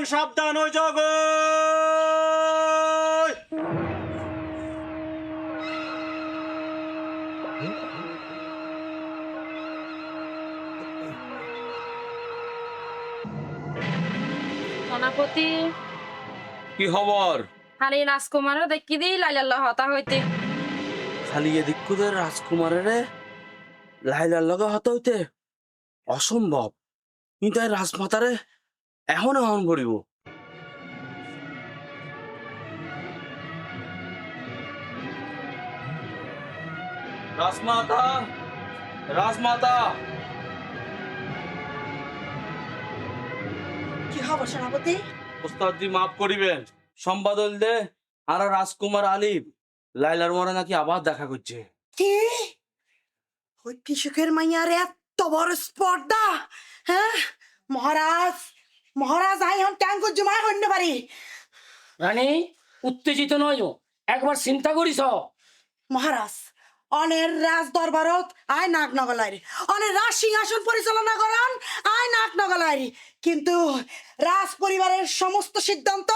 সাবধান সাবধান ওই জগৎ। সেনাপতি কি খবর? খালি রাজকুমারও দেখি দিই লাইলাল্লাহ হতা হইতে। খালি এদিকুদের রাজকুমারের লাইলার লগে হতে হইতে অসম্ভব, কিন্তু এই রাজমাতারে এখন এখন ভরিব। রাজমাতা, রাজমাতা। কি খবর সেনাপতি? ওস্তাদজি মাফ করিবেন, সংবাদ হইলে আর রাজকুমার আলিফ লাইলার মরে নাকি আবার দেখা করছে। কি ওই কৃষকের মাইয়ার এত বড় স্পর্ধা? হ্যাঁ মহারাজ, মহারাজ আই হন ট্যাঙ্ক জমায় হইতে পারি। রানী উত্তেজিত নয়, একবার চিন্তা করিস। মহারাজ অনের রাজ দরবারত আয় নাক নগলাইরি, অনের রাজ সিংহাসন পরিচালনা করান আয় নাক নগলাইরি, কিন্তু রাজ পরিবারের সমস্ত সিদ্ধান্ত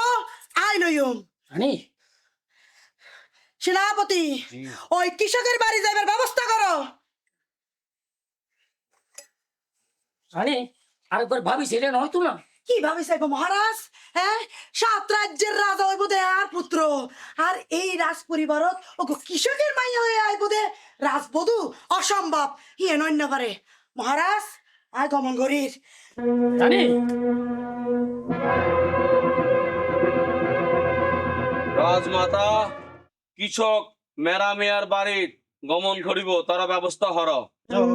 আয় লইম। রানী সেনাপতি ওই কৃষকের বাড়ি যাইবার ব্যবস্থা করো। রানী আরেকবার ভাবি সেটা নয়তো না। কিভাবে চাইব মহারাজ? হ্যাঁ, 7 রাজ্যের রাজা হইব দে আর পুত্র, আর এই রাজ পরিবারত ও কৃষকের মাইয়া হয়ে আইব দে রাজবধূ, অসম্ভব। ইয়ে নন্য পারে মহারাজ, আয় গমন করির। রানী রাজমাতা, কৃষক মেরা মেয়ার বাড়ির গমন করিব, তারা ব্যবস্থা হর। চলো।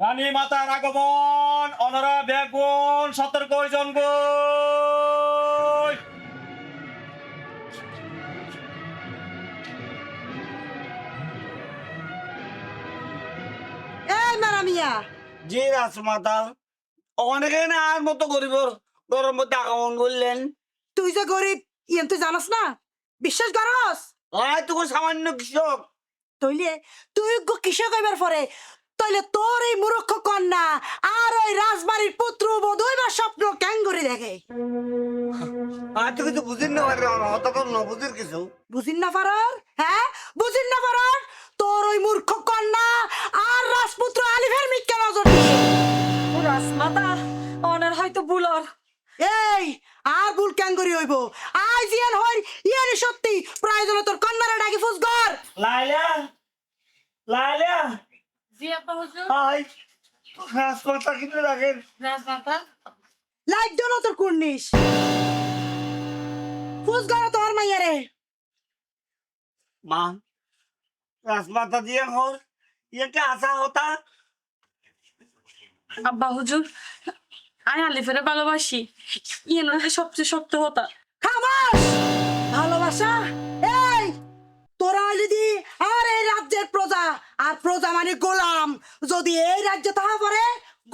রানী মাতার আগমন, অনরা ব্যাগুন সতর্ক হইজন গো। এই মেরা মিয়া, জি রাজমাতা, অনেকে না আর মতো গরিব গরম মধ্যে আগমন করলেন। তুই যে গরিব ইয়েন তুই জানাস না, বিশ্বাস করস? তুমি সামান্য কৃষক। তইলে তুই কৃষক হইবার পরে তইলে তোর এই মূর্খ কন্যা আর ওই রাজবাড়ির পুত্র বধূ হইবার স্বপ্ন কেন করে দেখে? তুই কিছু বুঝিন না পারে, হঠাৎ ন বুঝির কিছু। বুঝিন না পারার? হ্যাঁ বুঝিন না পারার? তোর ওই মূর্খ কন্যা আর রাজপুত্র আলিফের মিথ্যা নজর দিয়ে। রাজমাতা অনের হয়তো বুলর। এই আর ভুল কেন করি হইব? আই জিয়ান হই ইয়ানি সত্যি প্রয়োজনে তোর কন্যারে ডাকি ফুসগর। লাইলা, লাইলা, জি আপা হুজুর। আই রাজমাতা কিন্তু রাখেন। রাজমাতা লাইক দো না তোর কুর্নিশ ফুসগর তোর মাইয়ারে। মা, রাজমাতা দিয়ে হর ইয়েকে আসা হতা। আব্বা হুজুর, আমি আলিফের ভালোবাসি, ইয়ে নয় সবচেয়ে শক্ত হতা। খামাস! ভালোবাসা? এই তোরা যদি আর এই রাজ্যের প্রজা, আর প্রজা মানে গোলাম, যদি এই রাজ্যে তাহা পরে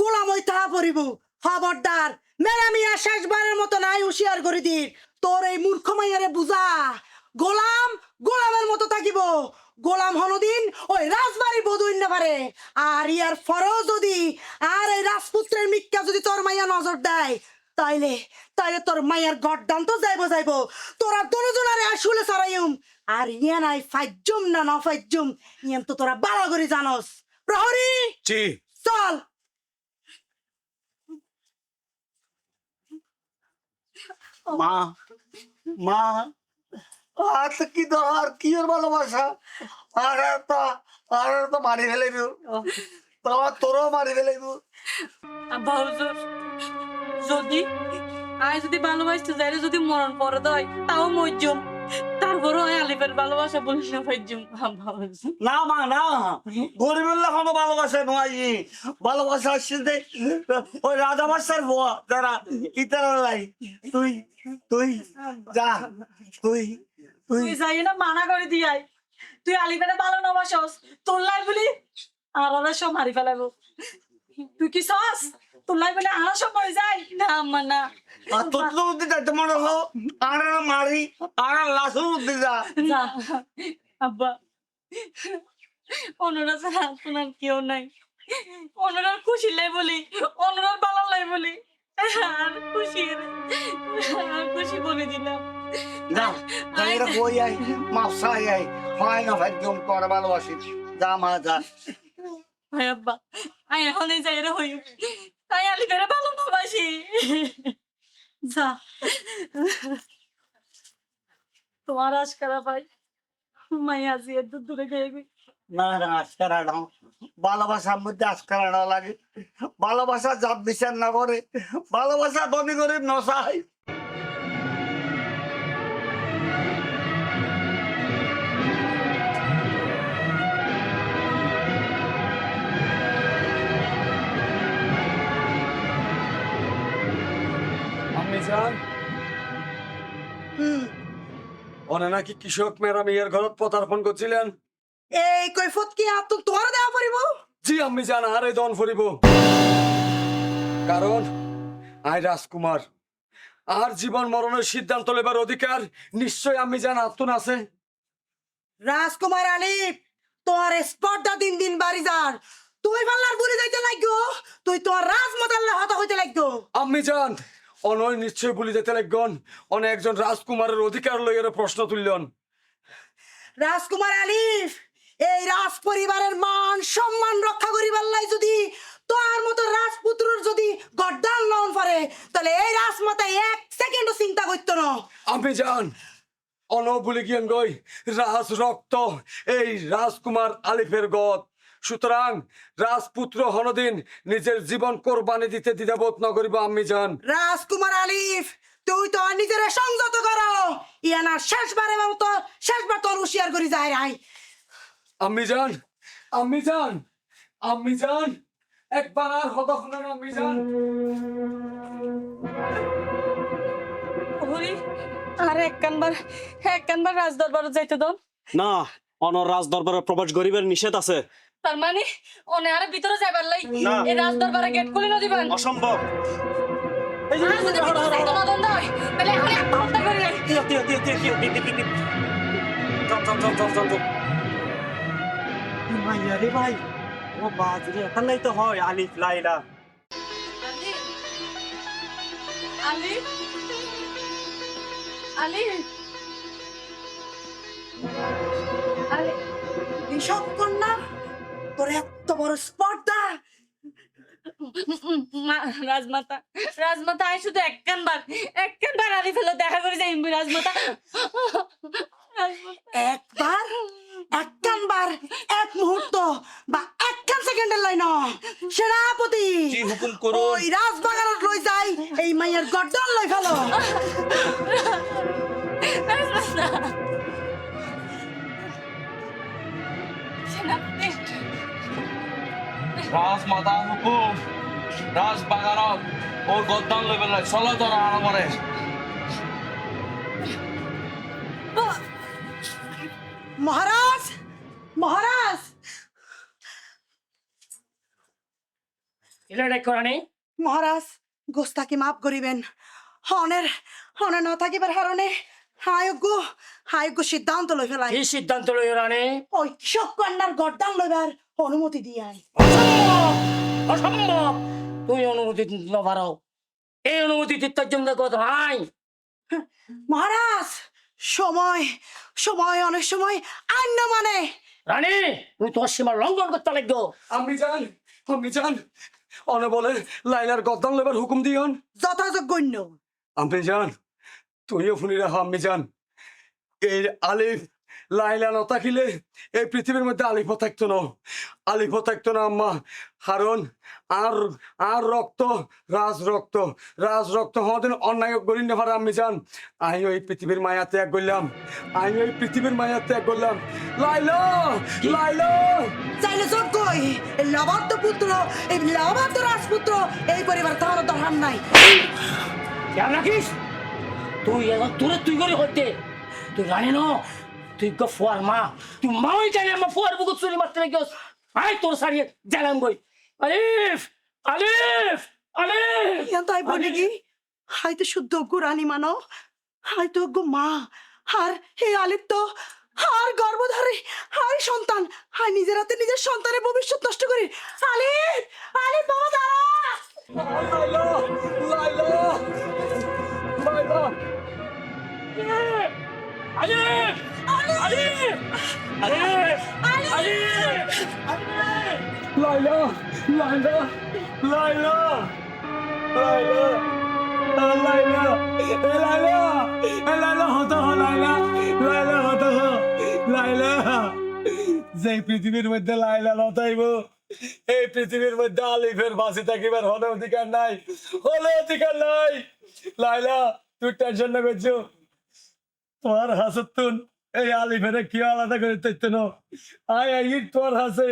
গোলাম ওই তাহা পরিব। খবরদার মেরা মিয়া শেষবারের মতো নাই হুঁশিয়ার করে দির, তোর এই মূর্খ মাইয়ারে বুঝা গোলাম গোলামের মতো থাকিব। গোলাম হনদিন ওই রাজবাড়ি বধুইন না পারে, আর ইয়ার ফরও যদি আর এই রাজপুত্রের মিথ্যা যদি তোর মাইয়া নজর দেয়, তাইলে তাইলে তোর মাইয়ার গড্ডান তো যাইব। তোরা দুজনারে আসলে সারাইম, আর ইয়া নাই ফাইজুম না না ফাইজুম ইয়ান তো তোরা বালা করে জানস। প্রহরী জি। চল। মা, মা, আর তো কি দর কি ওর ভালোবাসা, আর তো মারি ফেলাইব, তোরও মারি ফেলাইব। আব্বা হুজুর, যদি আয় যদি ভালোবাসতে যাইলে যদি মরণ পরে দেয় তাও মজ্জুম, তারপরও আয় আলিফের ভালোবাসা বলি না ফাইজুম। আব্বা হুজুর না মা না, গরিবের কোনো ভালোবাসা নয়, ভালোবাসা আসছে যে ওই রাজা বাসার ভুয়া যারা ইতারা লাই। তুই তুই যা, তুই তুই তুই যাই না মানা করে দিয়াই, তুই আলিফের ভালো না বাসস, তোর লাই বলি আর ওরা সব মারি ফেলাবো। তুই কি সস তোর লাই বলে আর সময় যায় না আম্মা না আর তোর তো বুদ্ধি যাইতে মনে হো আর মারি আর লাশের বুদ্ধি যা যা আব্বা ওনারা ছাড়া আপনার কেউ নাই ওনার খুশি লাই বলি ওনার ভালো লাই বলি আর খুশি বলে দিলাম যা যাই রে কই আই মাফসাই আই হয় না ভাই জম কর ভালোবাসি যা মা যা ভাই আব্বা আই এখন এই যাই রে হই তাই আলি করে ভালো ভালোবাসি যা তোমার আজকারা ভাই মাইয়া আজি এত দূরে গিয়ে না না আজকারা নাও ভালোবাসার মধ্যে আজকারা না লাগে ভালোবাসা জাত বিচার না করে ভালোবাসা ধনী গরিব নসাই আমি জান হুম ওনে নাকি কৃষক মেয়েরা মেয়ের ঘরত পদার্পণ করছিলেন। এই কৈফত কি আর তোমার দেওয়া পড়িব জি আমি জান আর এই দন ফুরিব, কারণ আই রাজকুমার আর জীবন মরণের সিদ্ধান্ত লেবার অধিকার নিশ্চয় আমি জান আত্মন আছে। রাজকুমার আলিফ তোমার স্পর্ধা দিন দিন বাড়ি যার তুই পাল্লার বুড়ি যাইতে লাগো তুই তোমার রাজমতাল্লা হতা হইতে লাগো আমি জান অনয় নিশ্চয় বলি যেতে লাগন অনেক একজন রাজকুমারের অধিকার লইয়ের প্রশ্ন তুললেন। রাজকুমার আলিফ এই রাজ পরিবারের মান সম্মান রক্ষা করিবার লাই যদি তোর মতো রাজপুত্রর যদি গড্ডাল নন পারে তাহলে এই রাজমাতা এক সেকেন্ডও চিন্তা করতো না। আমি জান অন বলি গিয়েন গই রাজ রক্ত এই রাজকুমার আলিফের গত, সুতরাং রাজপুত্র হনদিন নিজের জীবন কোরবানি দিতে দ্বিধাবোধ না করিব। আমি জান রাজকুমার আলিফ তুই তো নিজের সংযত করো ইয়ানা শেষবার তোর হুশিয়ার করি যায় রাই। আমি জান একবার আর হতা শুনেন আমি জান। ওই আর একখানবার রাজ দরবারে যাইতে দাও না, অনর রাজ দরবারে প্রবেশ গরিবের নিষেধ আছে। তার মানে ওনে আর ভিতরে যাইবার লাই না। এই রাজ দরবারে গেট খুলে না দিবেন অসম্ভব। এই যে আর যদি ভিতরে যাইতে না দেন হয় তাহলে এখন একটা হত্যা করে লাই মাইয়া রে ভাই, ও বাজরে এখানেই তো হয় আলিফ লাইলা। আলি আলি আলি এসব কন্যা তোর এত বড় স্পর্ধা রাজমাতা আই শুধু একখানবার আলি ফেলো দেখা করে যাই রাজমাতা একখানবার এক মুহূর্ত বা একখান সেকেন্ডের লাইন সেনাপতি জি হুকুম করুন। ওই রাজবাগানত লই যাই এই মাইয়ের গড্ডাল লই ফেলো। রাজমাতা হুকুম, রাজ বাগানত ওর গদ্দান লইবেন না, চলো তোরা আরামরে। মহারাজ মহারাজ এলে ডাক করানি মহারাজ গোস্তাকে মাফ করিবেন হনের না থাকিবার কারণে হায়োগ্য সিদ্ধান্ত লই ফেলাই কি সিদ্ধান্ত লই রানী? ওই কৃষক কন্যার গড্ডান লইবার অনুমতি দিয়াই। অসম্ভব তুই অনুমতি দিতে পারো, এই অনুমতি দিতে জন্য কথা নাই। মহারাজ সময় অনেক সময় আইন মানে রানী তুই তোর সীমা লঙ্ঘন করতে লাগতো। আমি জান অনে বলে লাইলার গদ্দান লেবার হুকুম দিয়ন। যথাযোগ্য। আমি জান তুইও শুনি রাখো। আমি জান এই আলিফ লাইলা ন থাকিলে এই পৃথিবীর মধ্যে আলিফও থাকতো না আম্মা, কারণ আর রক্ত রাজ রক্ত হদিন অন্যায় করি না পারে। আমি জান আমিও এই পৃথিবীর মায়া ত্যাগ করলাম লাইলা চাইলে যোগ্য এই লবাদ্য পুত্র এই লবাদ্য রাজপুত্র এই পরিবার তাহলে দরকার নাই। কেন রাখিস তুই এখন তুই করে হইতে তুই রানী ন তুই ফুয়ার মা, তুই মাই জানি আমার ফুয়ার বুকুত চুরি মারতে গিয়েছ। আয় তোর সারিয়ে জ্বালাম বই। আলিফ তাই বলি কি হাই তো শুদ্ধ গুরানি মানো হাই তো গো মা আর হে আলিফ তো আর গর্ভধারী হাই সন্তান হাই নিজের হাতে নিজের সন্তানের ভবিষ্যৎ নষ্ট করি আলিফ আলিফ বাবা দাঁড়া লাইলা লাইলা লাইলা আলিফ আলিফ আলিফ আলিফ লাইলা লাইলা লাইলা লাইলা লাইলা লাইলা লাইলা হতো লাইলা লাইলা হতো লাইলা যে পৃথিবীর মধ্যে লাইলা লতাইব এই পৃথিবীর মধ্যে আলিফের বাঁচে থাকিবার হলে অধিকার নাই হলে অধিকার নাই লাইলা তুই টেনশন না করছো তোমার হাসতুন এই আলিফের কি আলাদা করে তৈত না আয় আইট তোর হাসে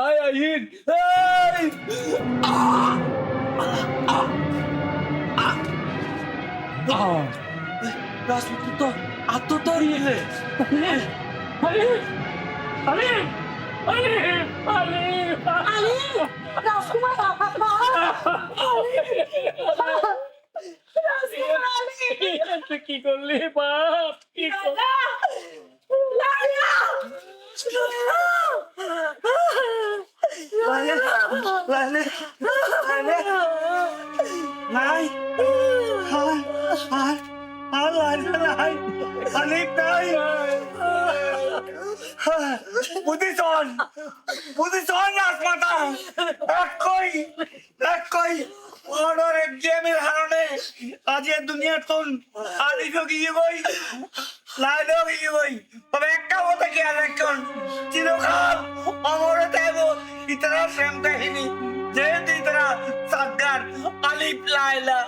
আয় আইট এই রাজপুত্র তো আত্মহত্যা হারিয়েছে। আলিফ আলিফ আলিফ আলিফ আলিফ রাজকুমার বাবা রাজকুমার আলিফ তুই কি করলি বাপ কি করলি নাই আর লাইলা নাই আলিফ নাই বুঝিছন রাজমাতা একই অর্ডার এক্সামের কারণে আজ এই দুনিয়াতন আলিফও গিয়ে গই লাইলাও গিয়ে গই তবে একটা কথা খেয়াল রাখুন চিরকাল অমরে দেব ইতারা প্রেম কাহিনী যেহেতু ইতারা সাদ্দার আলিফ লাইলা